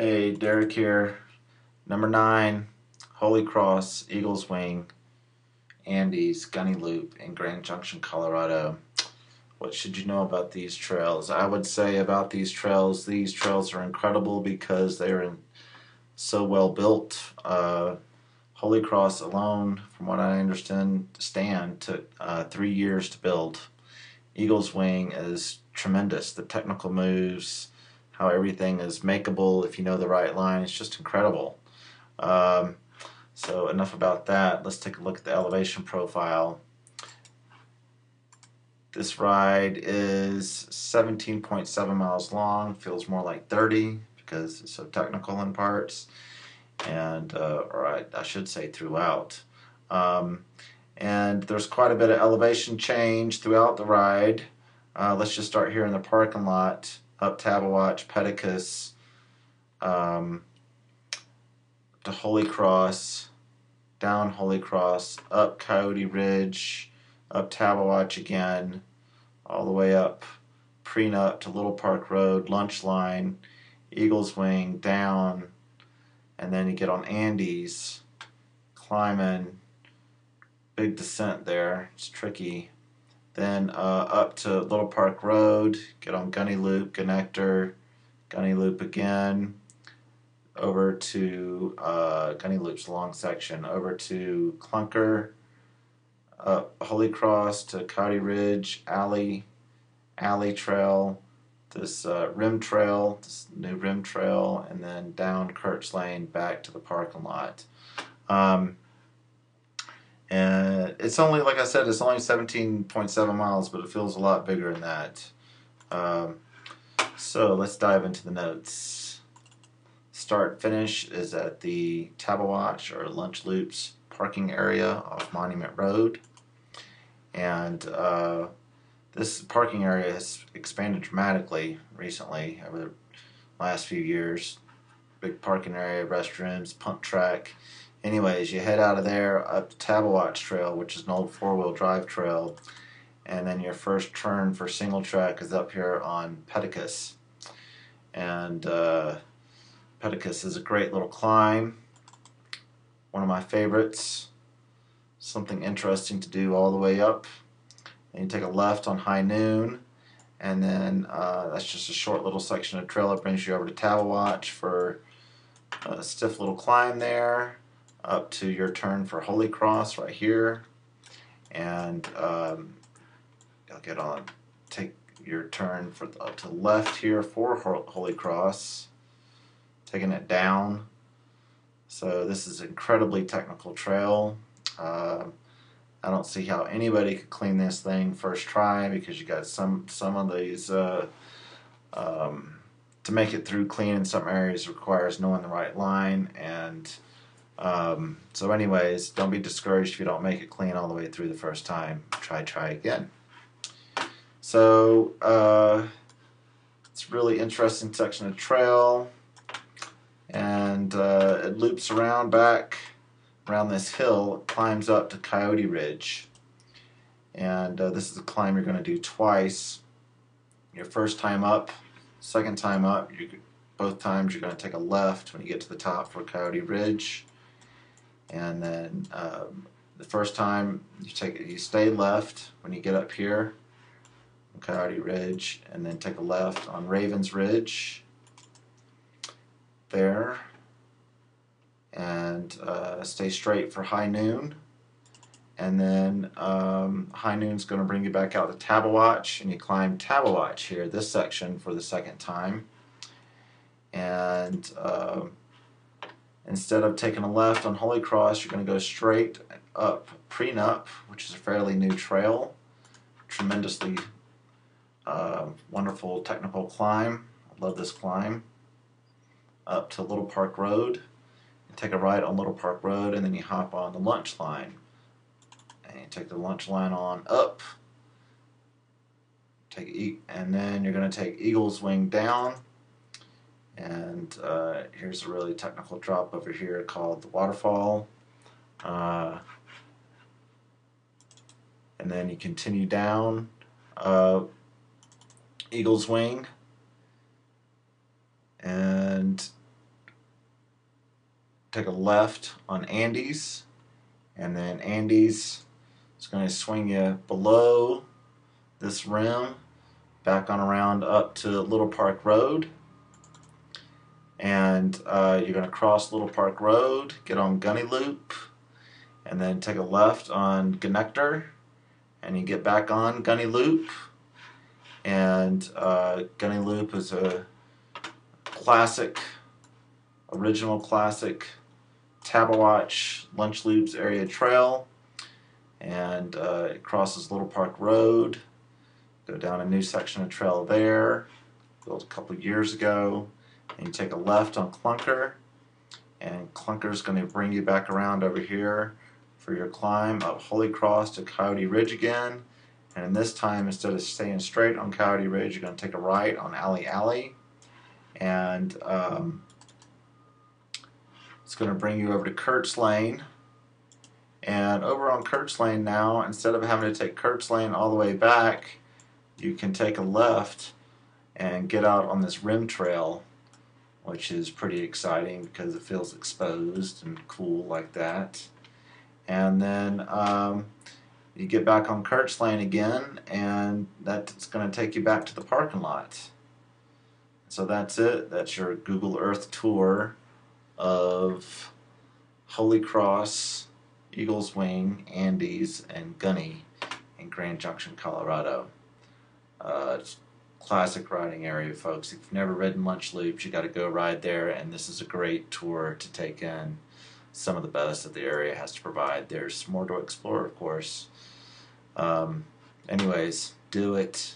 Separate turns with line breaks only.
Hey, Derek here. Number 9, Holy Cross, Eagles Wing, Andes, Gunny Loop in Grand Junction, Colorado. What should you know about these trails? I would say about these trails are incredible because they are so well built. Holy Cross alone, from what I understand, took 3 years to build. Eagles Wing is tremendous. The technical moves, how everything is makeable if you know the right line, it's just incredible. Um, so enough about that. Let's take a look at the elevation profile. This ride is 17.7 miles long, feels more like 30 because it's so technical in parts, and or I should say throughout. Um, and there's quite a bit of elevation change throughout the ride. Let's just start here in the parking lot, up Tabawatch, Pedicus, to Holy Cross, down Holy Cross, up Coyote Ridge, up Tabawatch again, all the way up Prenup to Little Park Road, Lunch Line, Eagles Wing, down, and then you get on Andes, climbing, big descent there, it's tricky. Then up to Little Park Road, get on Gunny Loop, Connector, Gunny Loop again, over to Gunny Loop's long section, over to Clunker, up Holy Cross to Coyote Ridge, Alley Trail, this rim trail, this new rim trail, and then down Kurt's Lane back to the parking lot. And it's only, like I said, it's only 17.7 miles, but it feels a lot bigger than that. So let's dive into the notes. Start finish is at the Tabawatch or Lunch Loops parking area off Monument Road. And this parking area has expanded dramatically recently over the last few years. Big parking area, restrooms, pump track. Anyways, you head out of there up to Tabawatch Trail, which is an old four-wheel drive trail, and then your first turn for single track is up here on Pedicus. And Pedicus is a great little climb, one of my favorites. Something interesting to do all the way up. And you take a left on High Noon, and then that's just a short little section of trail that brings you over to Tabawatch for a stiff little climb there, up to your turn for Holy Cross right here, and you'll take your turn for up to the left here for Holy Cross, taking it down. So this is an incredibly technical trail. I don't see how anybody could clean this thing first try, because you got some of these to make it through clean in some areas requires knowing the right line, and so anyways, don't be discouraged if you don't make it clean all the way through the first time. Try again. So it's a really interesting section of trail, and it loops around around this hill, it climbs up to Coyote Ridge, and this is a climb you're going to do twice. Your first time up, second time up, both times you're going to take a left when you get to the top for Coyote Ridge. And then the first time you stay left when you get up here on Coyote Ridge, and then take a left on Ravens Ridge there, and stay straight for High Noon. And then High Noon's going to bring you back out to Tabawatch, and you climb Tabawatch here, this section, for the second time. And instead of taking a left on Holy Cross, you're going to go straight up Prenup, which is a fairly new trail. Tremendously wonderful technical climb. I love this climb. Up to Little Park Road. You take a right on Little Park Road, and then you hop on the Lunch Line. And you take the Lunch Line on up. And then you're going to take Eagles Wing down. And here's a really technical drop over here called the Waterfall. And then you continue down Eagles Wing, and take a left on Andes, and then Andes is going to swing you below this rim, back on around up to Little Park Road. And you're going to cross Little Park Road, get on Gunny Loop, and then take a left on Connector, and you get back on Gunny Loop. And Gunny Loop is a classic, original classic Tabawatch Lunch Loops area trail, and it crosses Little Park Road. Go down a new section of trail there, built a couple years ago, and you take a left on Clunker, and Clunker is going to bring you back around over here for your climb up Holy Cross to Coyote Ridge again. And this time, instead of staying straight on Coyote Ridge, you're going to take a right on Alley Alley, and it's going to bring you over to Kurt's Lane. And over on Kurt's Lane now, instead of having to take Kurt's Lane all the way back, you can take a left and get out on this rim trail, which is pretty exciting because it feels exposed and cool like that. And then you get back on Kurt's Lane again, and that's going to take you back to the parking lot. So that's it. That's your Google Earth tour of Holy Cross, Eagles Wing, Andes, and Gunny in Grand Junction, Colorado. It's classic riding area, folks. If you've never ridden Lunch Loops, you got to go ride there, and this is a great tour to take in. Some of the best that the area has to provide. There's more to explore, of course. Anyways, do it.